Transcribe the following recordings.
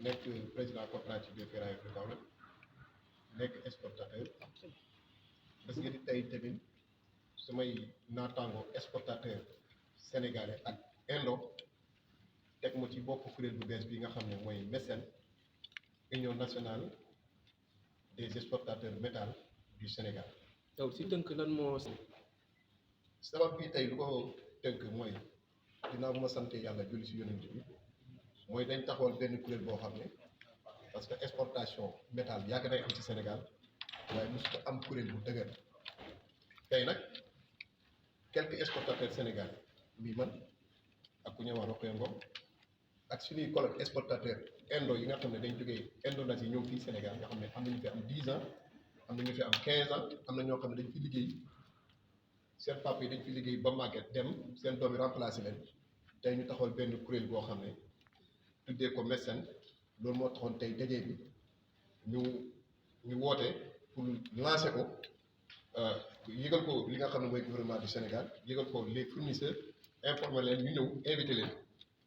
nekk président coopérative des ferrailleurs de Kaolack nekk exportateur parce que tey tamit samay naataango exportateur sénégalais ak indo teg ma ci bopp kuréel bu bees bi nga xam ne mooy MECEN Union nationale des exportateurs métal du Sénégal. yow si tënk lan moo. sabab bi tey lu ko tënk mooy dinaa bu ma sante yàlla julli si yonent bi mooy dañ taxawal benn kuréel boo xam ne parce que exportation métal yàgg nay am ci Sénégal waaye mosu ko am kuréel bu dëgër tey nag quelques exportateurs sénégalais mii man ak ku ñëwaat Rokhaya Ngom ak suñuy collègues exportateurs indo yi nga xam ne dañ jógee Indonésie ñëw fii Sénégal nga xam ne am na ñu fi am 10 ans am na ñu fi am 15 ans am na ñoo xam ne dañ fi liggéey seen papa yi dañ fi liggéey ba màgget dem seen doom yi remplacé leen tey ñu taxawal benn kuréel boo xam ne tuddee ko MECEN loolu moo taxoon tey daje bi ñu woote pour lancer ko yëgal ko li nga xam ne mooy gouvernement du Sénégal yëgal ko les fournisseurs informer leen ñu ñëw invité leen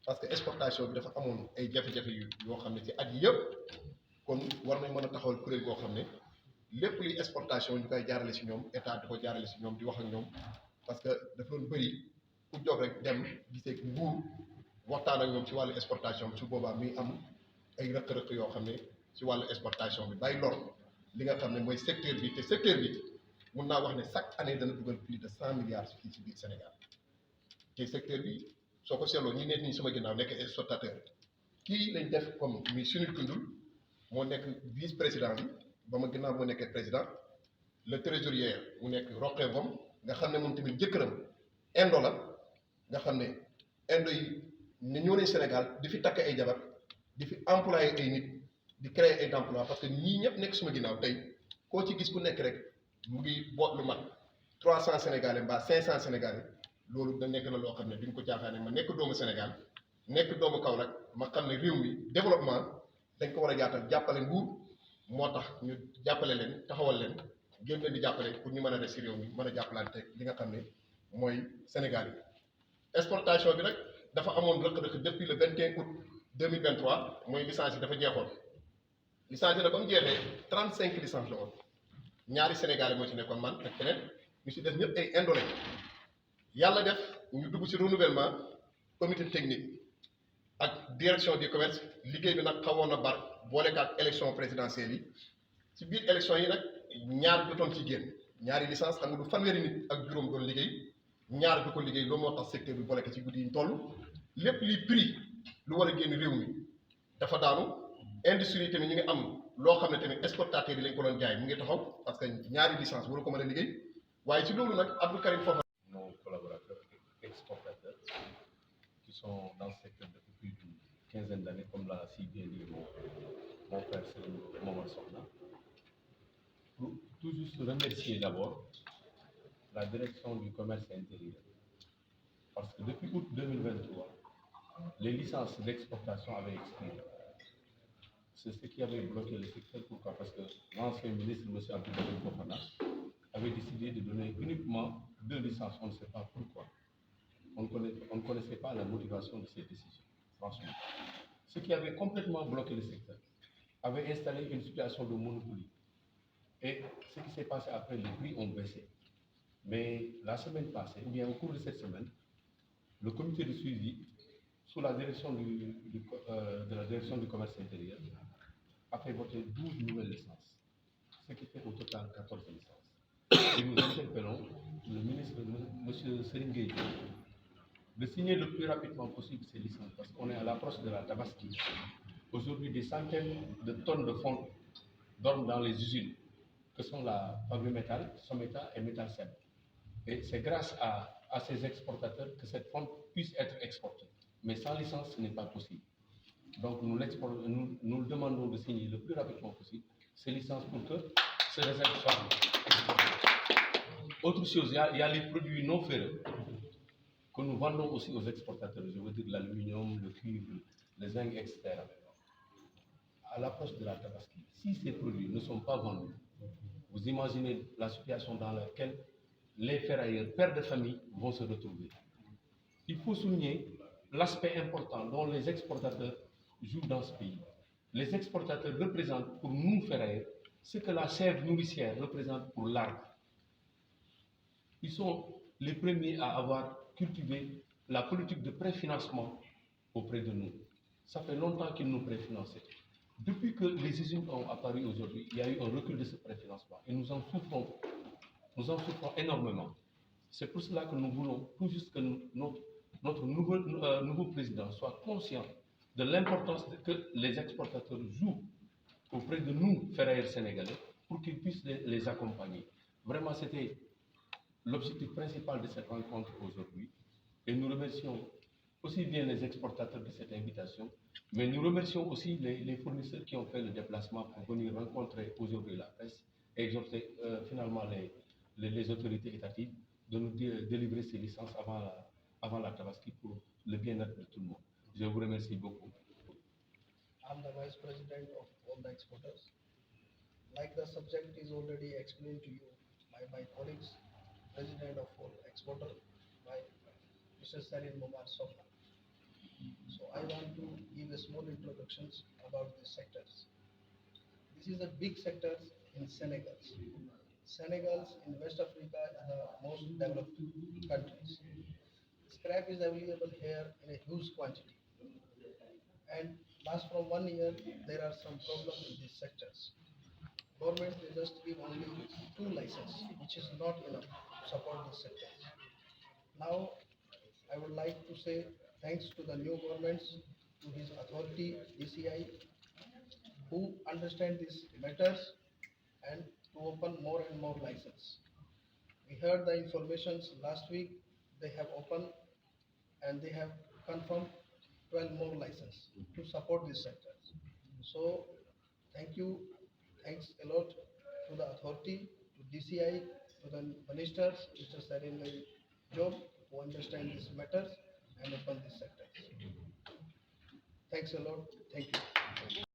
parce que exportation bi dafa amoon ay jafe-jafe yoo xam ne ci at yi yëpp kon war nañ mën a taxawal kuréel goo xam ne lépp luy exportation ñu koy jaarale si ñoom état di ko jaarale si ñoom di wax ak ñoom parce que dafa doon bëri ku jóg rek dem gisee nguur waxtaan ak ñoom ci wàllu exportation bi su boobaa muy am ay rëq-rëq yoo xam ne ci wàllu exportation bi bay lor li nga xam ne mooy secteur bi te secteur bi mun naa wax ne chaque année dana dugal plus de 100 milliards fii ci biir Sénégal te secteur bi soo ko seetloo ñi nekk nii sama ginnaaw nekk exportateur kii lañ def comme muy Sunil Koundoul moo nekk vice président bi ba ma ginnaaw moo nekkee président le trésorier mu nekk Rokhaya Ngom nga xam ne moom tamit jëkkëram indo la nga xam ne indo yi ne ñoo ne Sénégal di fi takk ay jabar di fi employé ay nit di créer ay emploi parce que ñii ñëpp nekk suma ginnaaw tey koo ci gis ku nekk rek mu ngi boot lu mat 300 sénégalais mbaa 500 sénégalais loolu da nekk na loo xam ne duñ ko caaxaane ma nekk doomu Sénégal nekk doomu Kaolack ma xam ne réew mi développement dañ ko war a yaatal jàppale nguur moo tax ñu jàppale leen taxawal leen gën leen di jàppale pour ñu mën a def si réew mi mën a jàppalante li nga xam ne mooy Sénégal yi exportation bi nag dafa amoon rëq-rëq depuis le 21 août 2023 mooy licence yi dafa jeexoon licence yi nag ba mu jeexee 35 licence la woon ñaari Sénégalais moo ci nekkoon man ak keneen ñu si def ñëpp ay indolé yàlla def ñu dugg ci renouvellement comité technique ak direction du commerce liggéey bi nag xawoon na bar boole ak élection présidentielle yi ci biir élection yi nag ñaar jotoon ci génn ñaari licence xam nga du fanweeri nit ak juróom doon liggéey ñaar du ko liggéey loolu moo tax secteur bi boole ko ci guddi yi ñu toll lépp li prix lu war a génn réew mi dafa daanu industrie tamit ñu ngi am loo xam ne tamit exportateur yi lañ ko doon jaay mu ngi taxaw parce que ñaari licence waru ko mën a liggéey waaye ci loolu nag Abdou Karim Fofana. Nos collaborateurs exportateurs qui sont dans ce secteur depuis plus d'une quinzaine d'années, comme l'a si bien dit mon frère Momar Sokhna. Pour tout juste remercier d'abord la direction du commerce intérieur. Parce que depuis août 2023, les licences d'exportation avaient expiré. C'est ce qui avait bloqué le secteur. Pourquoi? Parce que l'ancien ministre, M. Abdou Karim Fofana, avait décidé de donner uniquement 2 licences. On ne sait pas pourquoi. On ne connaissait pas la motivation de ces décisions, franchement. Ce qui avait complètement bloqué le secteur avait installé une situation de monopoly. Et ce qui s'est passé après, les prix ont baissé. Mais la semaine passée, ou bien au cours de cette semaine, le comité de suivi, sous la direction de la direction du commerce intérieur, a fait voter 12 nouvelles licences, ce qui fait au total 14 licences. Et nous interpellons le ministre, M. Serigne Gueye, de signer le plus rapidement possible ces licences, parce qu'on est à l'approche de la Tabaski. Aujourd'hui, des centaines de tonnes de fonds dorment dans les usines, que sont la Fagri-Métal, Someta et Métal Seb. Et c'est grâce à ces exportateurs que cette fonte puisse être exportée. Mais sans licence, ce n'est pas possible. Donc nous le demandons de signer le plus rapidement possible ces licences pour que ces réserves soient exportées. Autre chose, il y a les produits non ferreux que nous vendons aussi aux exportateurs. Je veux dire l'aluminium, le cuivre, le zinc, etc. À l'approche de la Tabaski, si ces produits ne sont pas vendus, vous imaginez la situation dans laquelle les ferrailleurs, pères de famille, vont se retrouver. Il faut souligner l'aspect important dont les exportateurs jouent dans ce pays. les exportateurs représentent pour nous, ferrailleurs, ce que la sève nourricière représente pour l'arbre. Ils sont les premiers à avoir cultivé la politique de préfinancement auprès de nous. Ça fait longtemps qu'ils nous préfinançaient. Depuis que les usines ont apparu aujourd'hui, il y a eu un recul de ce préfinancement et nous en souffrons énormément. C'est pour cela que nous voulons tout juste que notre nouveau président soit conscient de l'importance que les exportateurs jouent auprès de nous, ferrailleurs sénégalais, pour qu'ils puissent les accompagner. Vraiment, c'était l'objectif principal de cette rencontre aujourd'hui. Et nous remercions aussi bien les exportateurs de cette invitation, mais nous remercions aussi les fournisseurs qui ont fait le déplacement pour venir rencontrer aujourd'hui la presse et exhorter finalement les autorités étatiques de nous délivrer ces licences avant la Tabaski pour le bien-être de tout le monde. Je vous remercie beaucoup. I'm the Vice President of all the exporters. Like the subject is already explained to you by my colleagues, President of all exporter, by Mr. Sarin Momar Sofna. So I want to give a small introductions about these sectors. This is a big sector in Senegal. Senegal in West Africa is the most developed countries. Scrap is available here in a huge quantity. And last from 1 year, there are some problems in these sectors. Government they just give only 2 licenses, which is not enough to support these sectors. Now, I would like to say thanks to the new governments, to his authority, DCI, who understand these matters and to open more and more license. We heard the informations last week, they have opened and they have confirmed 12 more license to support this sector. So, thank you, thanks a lot to the authority, to DCI, to the ministers, Mr. Sarin Job, who understand these matters and open these sectors. Thanks a lot, thank you.